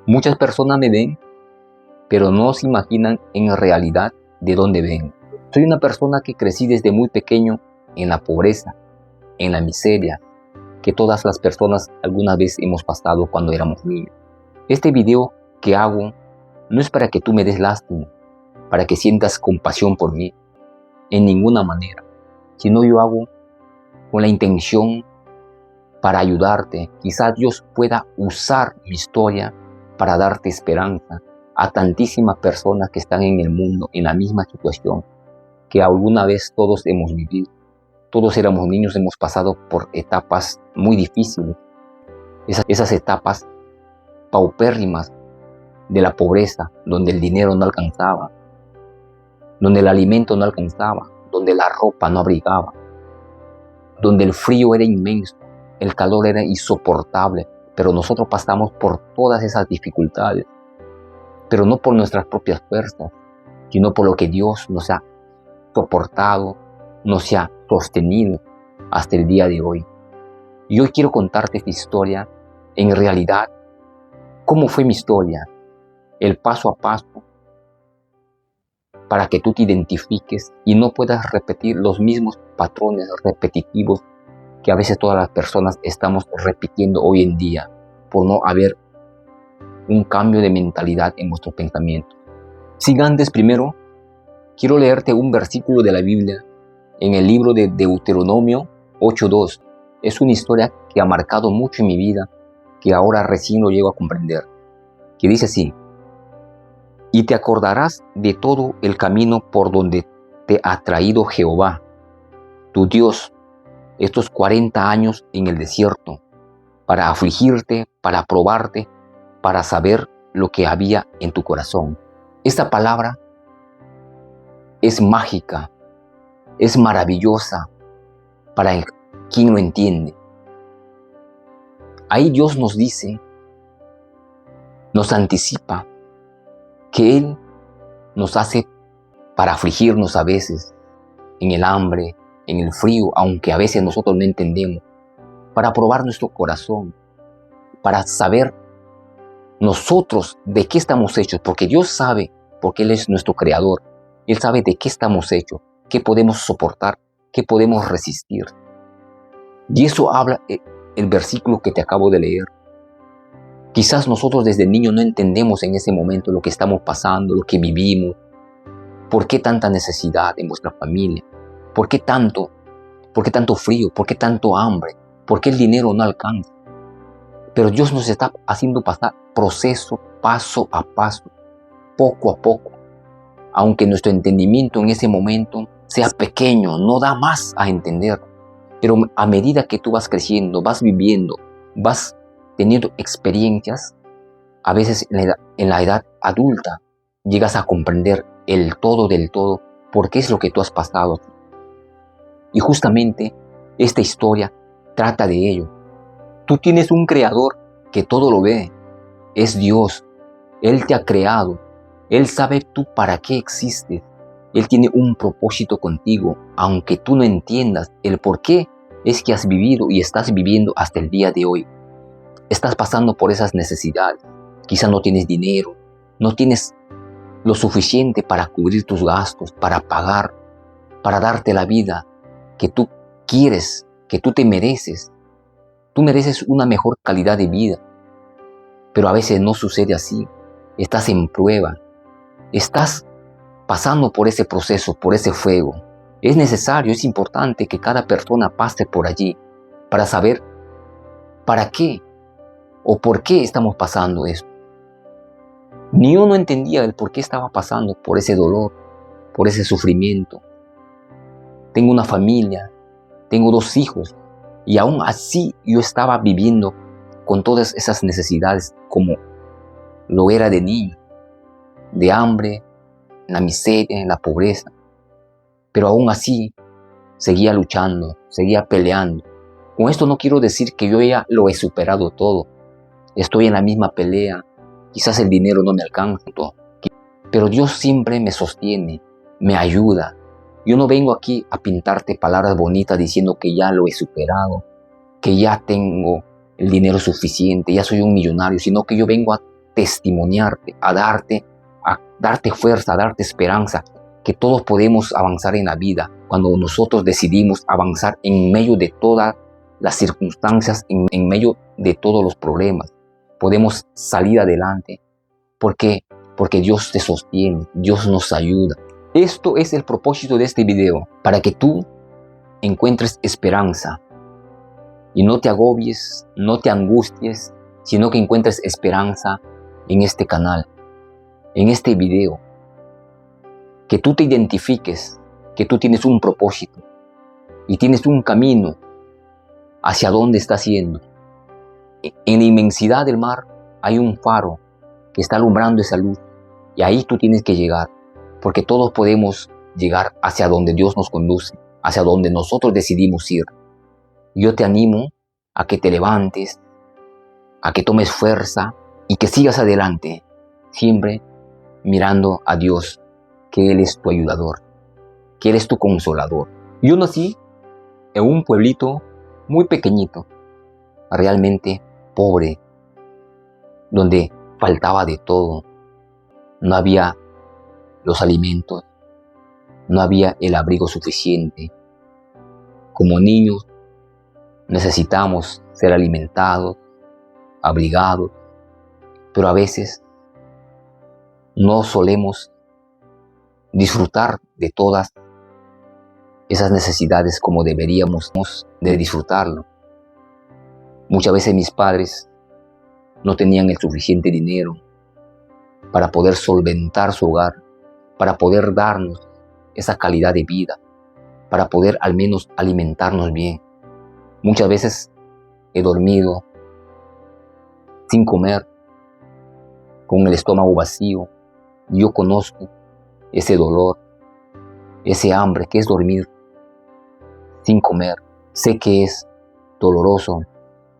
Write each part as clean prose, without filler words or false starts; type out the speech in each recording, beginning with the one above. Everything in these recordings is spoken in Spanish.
Muchas personas me ven, pero no se imaginan en realidad de dónde ven. Soy una persona que crecí desde muy pequeño en la pobreza, en la miseria, que todas las personas alguna vez hemos pasado cuando éramos niños. Este video que hago no es para que tú me des lástima, para que sientas compasión por mí, en ninguna manera, sino yo hago con la intención para ayudarte. Quizás Dios pueda usar mi historia para darte esperanza a tantísimas personas que están en el mundo en la misma situación que alguna vez todos hemos vivido. Todos éramos niños, hemos pasado por etapas muy difíciles, esas etapas paupérrimas de la pobreza, donde el dinero no alcanzaba, donde el alimento no alcanzaba, donde la ropa no abrigaba, donde el frío era inmenso, el calor era insoportable, pero nosotros pasamos por todas esas dificultades, pero no por nuestras propias fuerzas, sino por lo que Dios nos ha soportado, nos ha sostenido hasta el día de hoy. Y hoy quiero contarte esta historia, en realidad, cómo fue mi historia, el paso a paso, para que tú te identifiques y no puedas repetir los mismos patrones repetitivos que a veces todas las personas estamos repitiendo hoy en día, por no haber un cambio de mentalidad en nuestro pensamiento. Sin antes, primero, quiero leerte un versículo de la Biblia en el libro de Deuteronomio 8:2. Es una historia que ha marcado mucho en mi vida, que ahora recién lo llego a comprender, que dice así: y te acordarás de todo el camino por donde te ha traído Jehová, tu Dios, estos 40 años en el desierto, para afligirte, para probarte, para saber lo que había en tu corazón. Esta palabra es mágica, es maravillosa para quien lo entiende. Ahí Dios nos dice, nos anticipa, que Él nos hace para afligirnos a veces, en el hambre, en el frío, aunque a veces nosotros no entendemos, para probar nuestro corazón, para saber nosotros de qué estamos hechos, porque Dios sabe, porque Él es nuestro creador, Él sabe de qué estamos hechos, qué podemos soportar, qué podemos resistir. Y eso habla el versículo que te acabo de leer. Quizás nosotros desde niños no entendemos en ese momento lo que estamos pasando, lo que vivimos, por qué tanta necesidad en nuestra familia, por qué tanto frío, por qué tanto hambre, por qué el dinero no alcanza. Pero Dios nos está haciendo pasar proceso paso a paso, poco a poco, aunque nuestro entendimiento en ese momento sea pequeño, no da más a entender. Pero a medida que tú vas creciendo, vas viviendo, vas teniendo experiencias, a veces en la edad adulta llegas a comprender el todo del todo, por qué es lo que tú has pasado. Y justamente esta historia trata de ello. Tú tienes un creador que todo lo ve, es Dios. Él te ha creado, Él sabe tú para qué existes. Él tiene un propósito contigo, aunque tú no entiendas el por qué es que has vivido y estás viviendo hasta el día de hoy. Estás pasando por esas necesidades. Quizás no tienes dinero, no tienes lo suficiente para cubrir tus gastos, para pagar, para darte la vida que tú quieres, que tú te mereces. Tú mereces una mejor calidad de vida, pero a veces no sucede así. Estás en prueba, estás pasando por ese proceso, por ese fuego. Es necesario, es importante que cada persona pase por allí para saber para qué o por qué estamos pasando esto. Ni yo no entendía el por qué estaba pasando por ese dolor, por ese sufrimiento. Tengo una familia, tengo 2 hijos, y aún así yo estaba viviendo con todas esas necesidades como lo era de niño, de hambre, en la miseria, en la pobreza. Pero aún así seguía luchando, seguía peleando. Con esto no quiero decir que yo ya lo he superado todo. Estoy en la misma pelea, quizás el dinero no me alcanza, pero Dios siempre me sostiene, me ayuda. Yo no vengo aquí a pintarte palabras bonitas diciendo que ya lo he superado, que ya tengo el dinero suficiente, ya soy un millonario, sino que yo vengo a testimoniarte, a darte fuerza, a darte esperanza, que todos podemos avanzar en la vida cuando nosotros decidimos avanzar en medio de todas las circunstancias, en medio de todos los problemas. Podemos salir adelante. ¿Por qué? Porque Dios te sostiene, Dios nos ayuda. Esto es el propósito de este video, para que tú encuentres esperanza y no te agobies, no te angusties, sino que encuentres esperanza en este canal, en este video. Que tú te identifiques, que tú tienes un propósito y tienes un camino hacia dónde estás yendo. En la inmensidad del mar hay un faro que está alumbrando esa luz y ahí tú tienes que llegar, porque todos podemos llegar hacia donde Dios nos conduce, hacia donde nosotros decidimos ir. Yo te animo a que te levantes, a que tomes fuerza y que sigas adelante, siempre mirando a Dios, que Él es tu ayudador, que Él es tu consolador. Yo nací en un pueblito muy pequeñito, realmente pobre, donde faltaba de todo. No había los alimentos, no había el abrigo suficiente. Como niños necesitamos ser alimentados, abrigados, pero a veces no solemos disfrutar de todas esas necesidades como deberíamos de disfrutarlo. Muchas veces mis padres no tenían el suficiente dinero para poder solventar su hogar, para poder darnos esa calidad de vida, para poder al menos alimentarnos bien. Muchas veces he dormido sin comer, con el estómago vacío. Yo conozco ese dolor, ese hambre que es dormir sin comer. Sé que es doloroso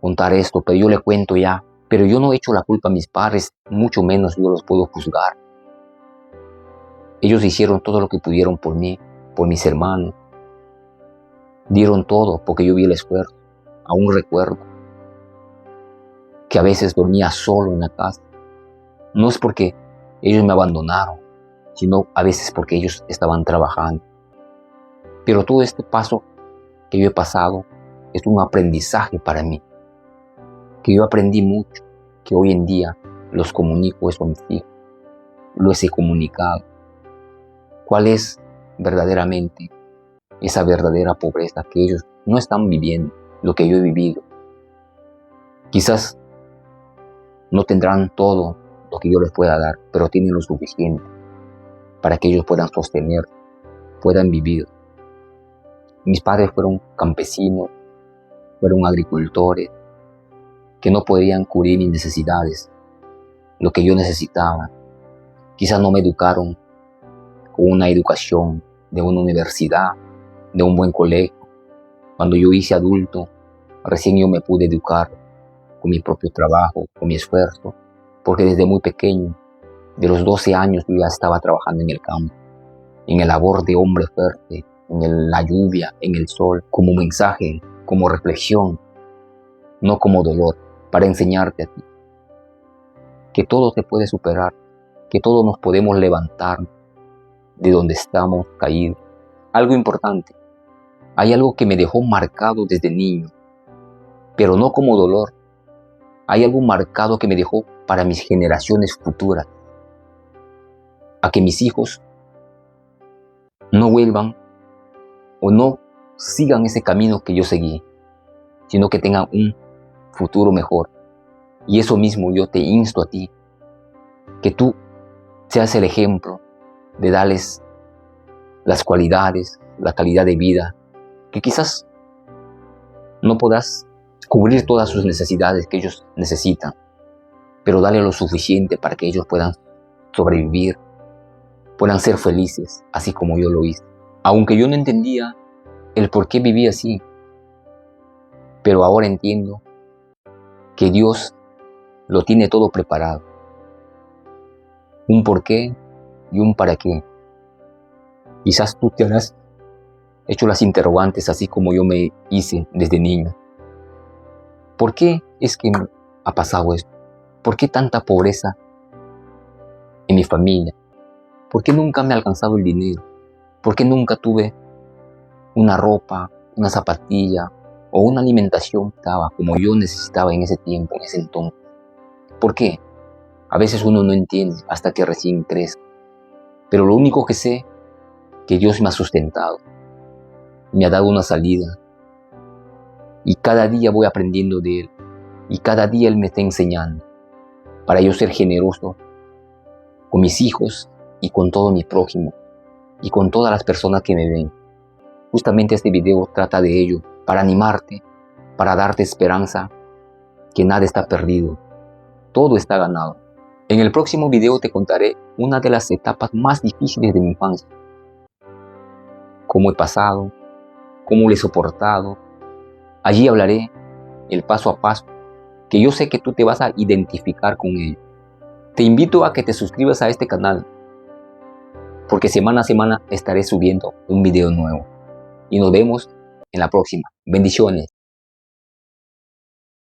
contar esto, pero yo le cuento ya. Pero yo no he hecho la culpa a mis padres, mucho menos yo los puedo juzgar. Ellos hicieron todo lo que pudieron por mí, por mis hermanos. Dieron todo porque yo vi el esfuerzo. Aún recuerdo que a veces dormía solo en la casa. No es porque ellos me abandonaron, sino a veces porque ellos estaban trabajando. Pero todo este paso que yo he pasado es un aprendizaje para mí, que yo aprendí mucho, que hoy en día los comunico eso a mis hijos, los he comunicado. ¿Cuál es verdaderamente esa verdadera pobreza que ellos no están viviendo, lo que yo he vivido? Quizás no tendrán todo lo que yo les pueda dar, pero tienen lo suficiente para que ellos puedan sostener, puedan vivir. Mis padres fueron campesinos, fueron agricultores, que no podían cubrir mis necesidades, lo que yo necesitaba. Quizás no me educaron con una educación de una universidad, de un buen colegio. Cuando yo hice adulto, recién yo me pude educar con mi propio trabajo, con mi esfuerzo, porque desde muy pequeño, de los 12 años, yo ya estaba trabajando en el campo, en el labor de hombre fuerte, en la lluvia, en el sol, como mensaje, como reflexión, no como dolor, para enseñarte a ti que todo se puede superar, que todos nos podemos levantar de donde estamos caídos. Algo importante, hay algo que me dejó marcado desde niño, pero no como dolor. Hay algo marcado que me dejó para mis generaciones futuras, a que mis hijos no vuelvan o no sigan ese camino que yo seguí, sino que tengan un futuro mejor. Y eso mismo yo te insto a ti, que tú seas el ejemplo de darles las cualidades, la calidad de vida, que quizás no podrás cubrir todas sus necesidades que ellos necesitan, pero dale lo suficiente para que ellos puedan sobrevivir, puedan ser felices, así como yo lo hice. Aunque yo no entendía el por qué vivía así, pero ahora entiendo que Dios lo tiene todo preparado. Un por qué y un para qué. Quizás tú te habrás hecho las interrogantes así como yo me hice desde niño. ¿Por qué es que me ha pasado esto? ¿Por qué tanta pobreza en mi familia? ¿Por qué nunca me ha alcanzado el dinero? ¿Por qué nunca tuve una ropa, una zapatilla o una alimentación que estaba como yo necesitaba en ese tiempo, en ese entonces? ¿Por qué? A veces uno no entiende hasta que recién crece. Pero lo único que sé, que Dios me ha sustentado, me ha dado una salida. Y cada día voy aprendiendo de Él. Y cada día Él me está enseñando para yo ser generoso con mis hijos y con todo mi prójimo y con todas las personas que me ven. Justamente este video trata de ello, para animarte, para darte esperanza, que nada está perdido, todo está ganado. En el próximo video te contaré una de las etapas más difíciles de mi infancia. Cómo he pasado, cómo lo he soportado. Allí hablaré el paso a paso, que yo sé que tú te vas a identificar con ello. Te invito a que te suscribas a este canal, porque semana a semana estaré subiendo un video nuevo. Y nos vemos en la próxima. Bendiciones.